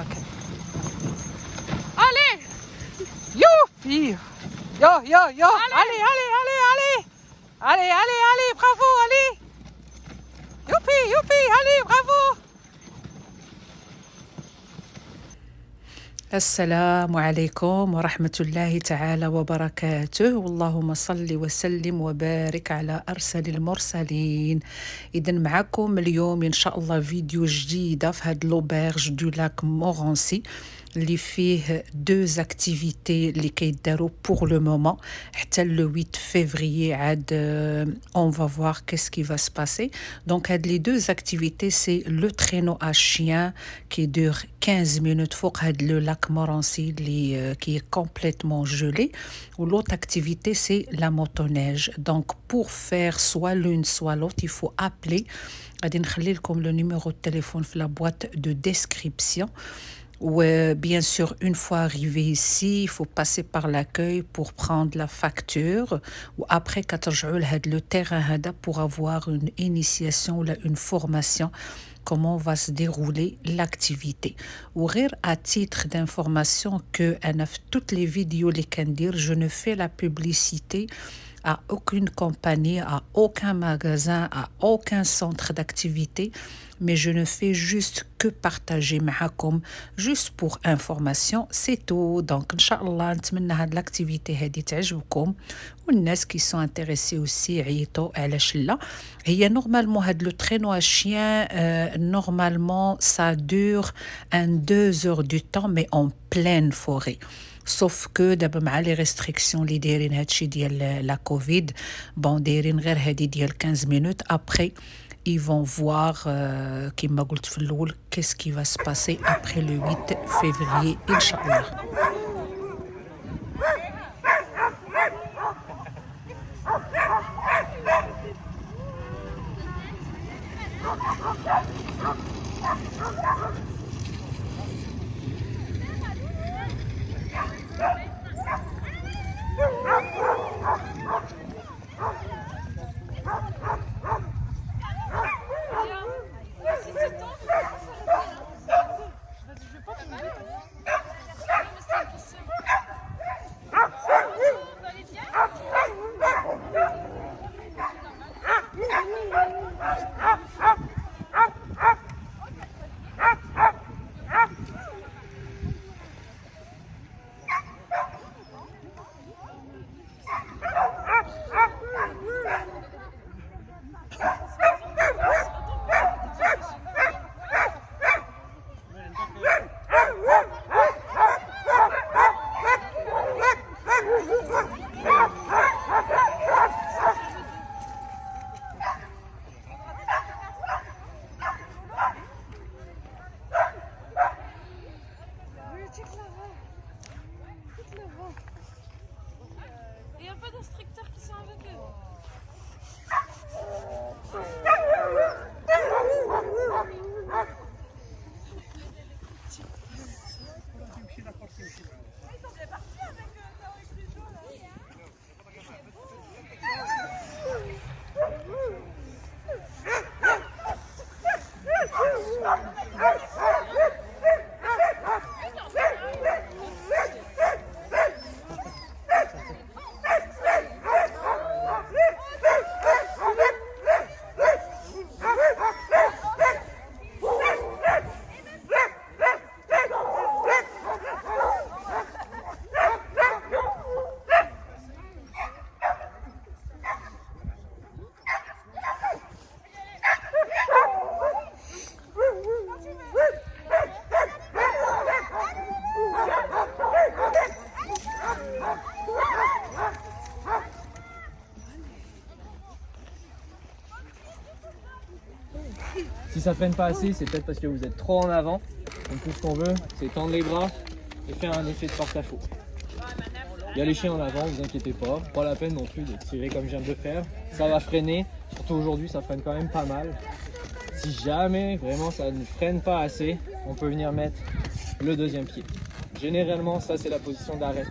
Ok. Allez. Youpi. Yo, yo, yo. Allez, allez, allez, allez. Allez, allez, allez, bravo, allez. Youpi, youpi, allez, bravo. السلام عليكم ورحمة الله تعالى وبركاته اللهم صل وسلم وبارك على أرسل المرسلين. إذن معكم اليوم إن شاء الله فيديو جديدة في هاد لوبيرج دو لاك مورانسي اللي فيه دوز اكتيفيتي اللي كيداروا بور لو مومون حتى لو 8 فيفري عاد اون فا فوار كيس كي فا سباسي. دونك هاد لي دوز اكتيفيتي سي لو ترينو ا شيان كي دور 15 minutes فوق هاد لو لاك مورانسي اللي كي كومبليتمون جولي. و لوت اكتيفيتي سي لا موتونيج. دونك بور فير سوا لون سوا لوت يفو ابلي. غادي نخلي لكم لو نيميرو دو تليفون في لا بواط دو ديسكريبسيون. Ou bien sûr, une fois arrivé ici, il faut passer par l'accueil pour prendre la facture. Ou après, quand je le terrain pour avoir une initiation ou une formation, comment va se dérouler l'activité. Ou à titre d'information que toutes les vidéos, les candirs, je ne fais la publicité à aucune compagnie, à aucun magasin, à aucun centre d'activité, mais je ne fais juste que partager معكم juste pour information, c'est tout. Donc inchallah نتمنى هاد l'activité هادي تعجبكم والناس qui sont intéressés aussi عيطوا علاش لا. هي normalement هاد le traîneau à chien normalement ça dure 2 heures du temps mais en pleine forêt. Sauf que دابا مع لي ريستريكسيون اللي دايرين هادشي ديال لا كوفيد بون دايرين غير هادي ديال 15 minutes après ils vont voir كما قلت في الاول qu'est-ce qui va se passer après le 8 février inchallah. Il n'y a pas d'instructeurs qui sont avec eux. Si ça freine pas assez, c'est peut-être parce que vous êtes trop en avant. Donc tout ce qu'on veut, c'est tendre les bras et faire un effet de porte-à-faux. Il y a les chiens en avant, vous inquiétez pas la peine non plus de tirer comme je viens de le faire. Ça va freiner, surtout aujourd'hui ça freine quand même pas mal. Si jamais vraiment ça ne freine pas assez, on peut venir mettre le deuxième pied. Généralement ça c'est la position d'arrêt.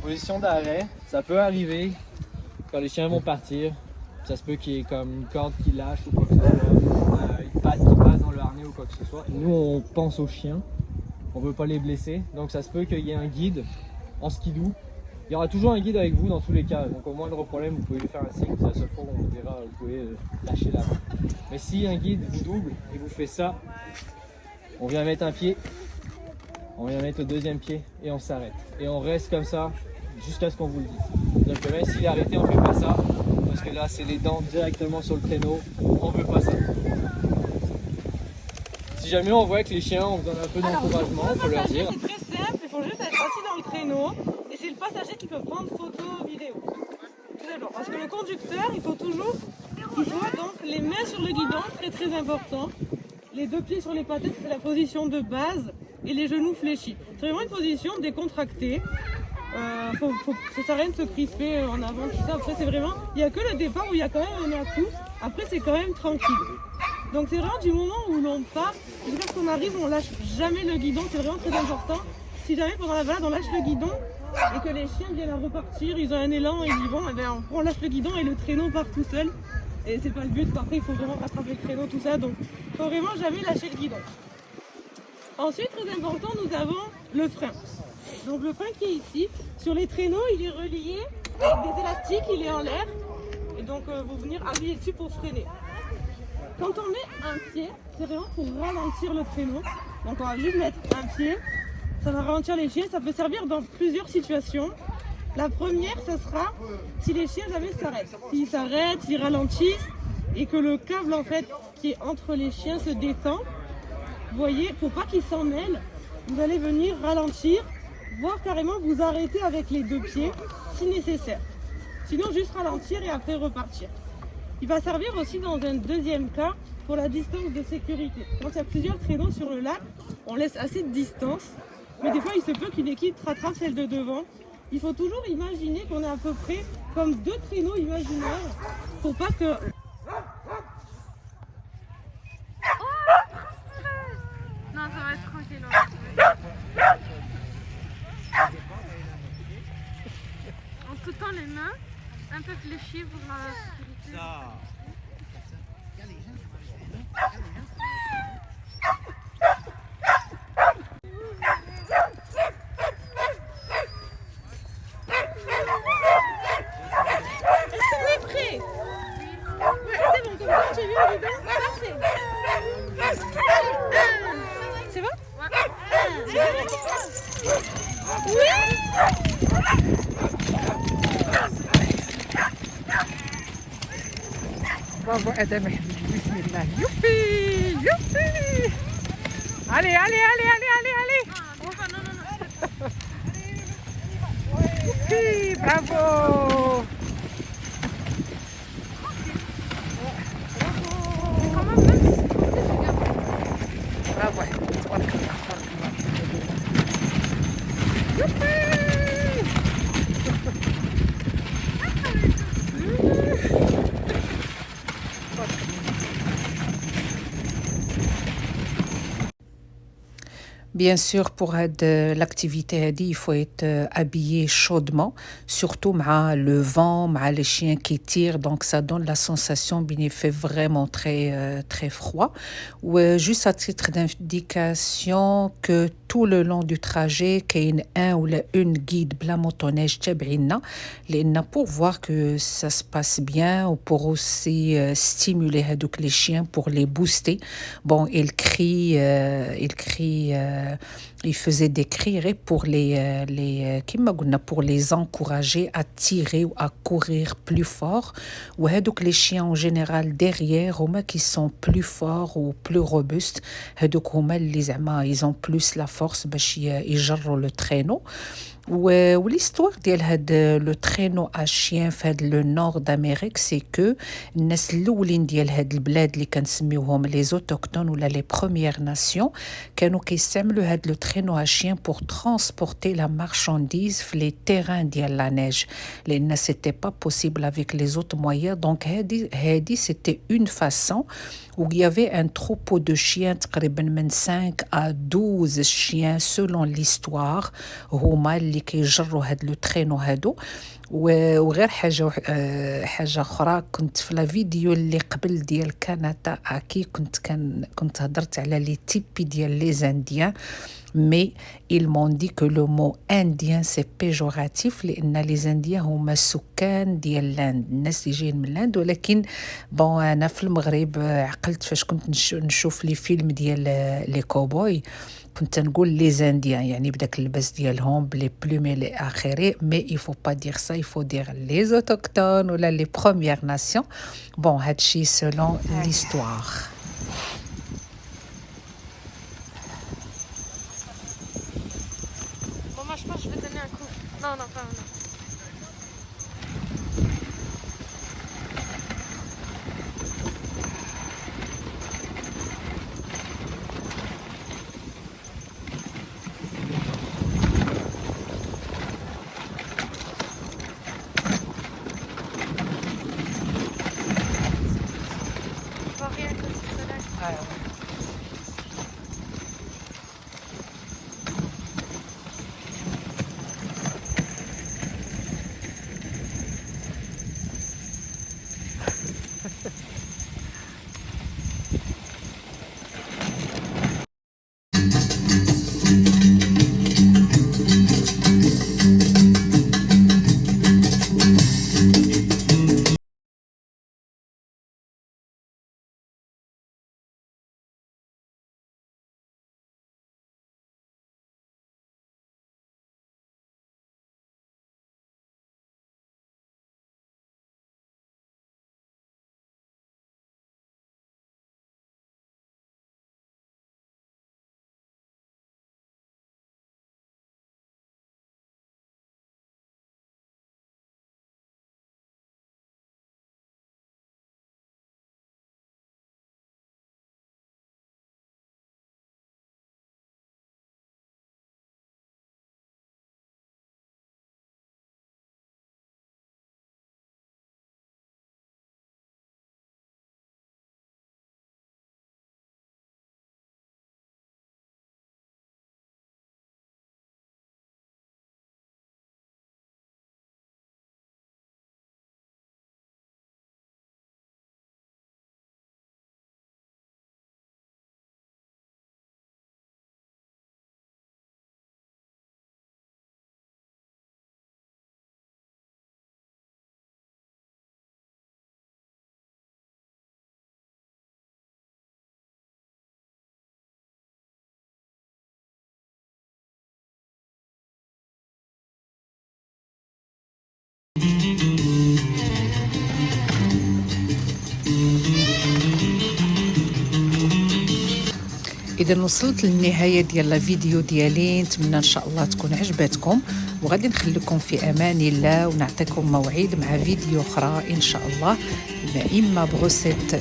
Position d'arrêt, ça peut arriver quand les chiens vont partir. Ça se peut qu'il y ait comme une corde qui lâche ou quoi que ce soit, une patte qui passe dans le harnais ou quoi que ce soit. Nous on pense aux chiens on veut pas les blesser. Donc ça se peut qu'il y ait un guide en skidoo. Il y aura toujours un guide avec vous dans tous les cas. Donc au moindre problème, vous pouvez lui faire un signe. C'est la seule fois où on vous verra, vous pouvez lâcher la main. Mais si un guide vous double et vous fait ça, on vient mettre un pied, on vient mettre le deuxième pied et on s'arrête. Et on reste comme ça jusqu'à ce qu'on vous le dise. Donc même s'il est arrêté, on fait pas ça. Parce que là, c'est les dents directement sur le traîneau. On veut pas ça. Si jamais on voit que les chiens, on vous donne un peu d'encouragement, on peut leur dire. C'est très simple, il faut juste être assis dans le traîneau et c'est le passager qui peut prendre photo, vidéo. Tout simplement. Parce que le conducteur, il faut toujours qu'il soit donc les mains sur le guidon, très très important. Les deux pieds sur les patates, c'est la position de base et les genoux fléchis. C'est vraiment une position décontractée. Ça sert à rien de se crisper en avant, tout ça. Après, c'est vraiment, il n'y a que le départ où il y a quand même un atout. Après, c'est quand même tranquille. Donc, c'est vraiment du moment où l'on part, jusqu'à ce qu'on arrive, on lâche jamais le guidon. C'est vraiment très important. Si jamais pendant la balade, on lâche le guidon et que les chiens viennent à repartir, ils ont un élan et ils y vont, et bien, on lâche le guidon et le traîneau part tout seul. Et c'est pas le but. Après, il faut vraiment rattraper le traîneau, tout ça. Donc, il faut vraiment jamais lâcher le guidon. Ensuite, très important, nous avons le frein. Donc le frein qui est ici, sur les traîneaux, il est relié avec des élastiques, il est en l'air. Et donc vous venir appuyer dessus pour freiner. Quand on met un pied, c'est vraiment pour ralentir le traîneau. Donc on va juste mettre un pied, ça va ralentir les chiens, ça peut servir dans plusieurs situations. La première, ce sera si les chiens jamais s'arrêtent. S'ils s'arrêtent, s'ils ralentissent et que le câble en fait qui est entre les chiens se détend, vous voyez, pour pas qu'ils s'en mêlent, vous allez venir ralentir, voire carrément vous arrêter avec les deux pieds si nécessaire. Sinon juste ralentir et après repartir. Il va servir aussi dans un deuxième cas pour la distance de sécurité. Quand il y a plusieurs traîneaux sur le lac, on laisse assez de distance, mais des fois il se peut qu'une équipe rattrape celle de devant. Il faut toujours imaginer qu'on est à peu près comme deux traîneaux imaginaires pour pas que... Non, ça va être tranquille. En tout temps les mains, un peu fléchies pour la sécurité. Est-ce qu'on est prêt? Ouais, c'est bon, comme ça j'ai vu le guidon, parfait. C'est bon? برافو ادم حبيبي بسم الله يوبي يوبي علي علي علي علي علي علي يوبي برافو برافو حبيبي تبارك الله تبارك الله يوبي Bien sûr, pour l'activité, il faut être habillé chaudement, surtout avec le vent, avec les chiens qui tirent, donc ça donne la sensation qu'il fait vraiment très froid. Ou juste à titre d'indication que tout le long du trajet, qu'il y ait un ou une guide bla motoneige تابعينا لأن pour voir que ça se passe bien ou pour aussi stimuler les chiens pour les booster. Bon, il crie, il faisait des cris pour pour les encourager à tirer ou à courir plus fort. Ou les chiens en général derrière, qui sont plus forts ou plus robustes, ils ont plus la force باش يجروا le traîneau. l'histoire ديال le traîneau à chien في le nord d'Amérique, c'est que الناس الاولين ديال هاد البلاد اللي كنسميوهم les autochtones ولا les premières nations كانوا كيستعملوا هاد le traîneau à chien pour transporter la marchandise في les terrains ديال la neige لان c'était pas possible avec les autres moyens. Donc هادي c'était une façon où il y avait un troupeau de chiens تقريبا من 5 à 12 chiens selon l'histoire هما اللي كيجروا هاد لو ترينو هادو. وغير حاجه اخرى، كنت في لا فيديو اللي قبل ديال كندا اكي كنت هضرت على لي تيبي ديال لي زانديان. mais ils m'ont dit que le mot indien c'est péjoratif لان les indiens هما السكان ديال لاند الناس اللي جايين من لاند ولكن بون انا في المغرب عقلت فاش كنت نشوف لي فيلم ديال لي كوبوي كنت نقول لي زانديان يعني بداك اللباس ديالهم بلي بلومي لي اخري مي il faut pas dire ça il faut dire les autochtones ولا les premières nations bon هادشي selon l'histoire. Bon, moi je pense que je vais donner un coup. Non, non, pas non. Je vois rien que ce soleil. اذا وصلت للنهايه ديال الفيديو ديالي نتمنى ان شاء الله تكون عجبتكم وغادي نخليكم في امان الله ونعطيكم موعد مع فيديو اخرى ان شاء الله اما بغوسيت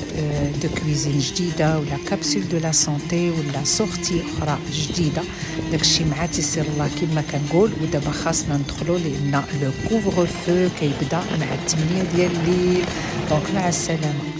دو كويزين جديده ولا كابسول دو لا سونتي ولا سورتي اخرى جديده داكشي مع تيسير الله كما كنقول ودابا خاصنا ندخلوا لان لو كوفر فو كيبدا مع 8 ديال الليل دونك مع السلامه.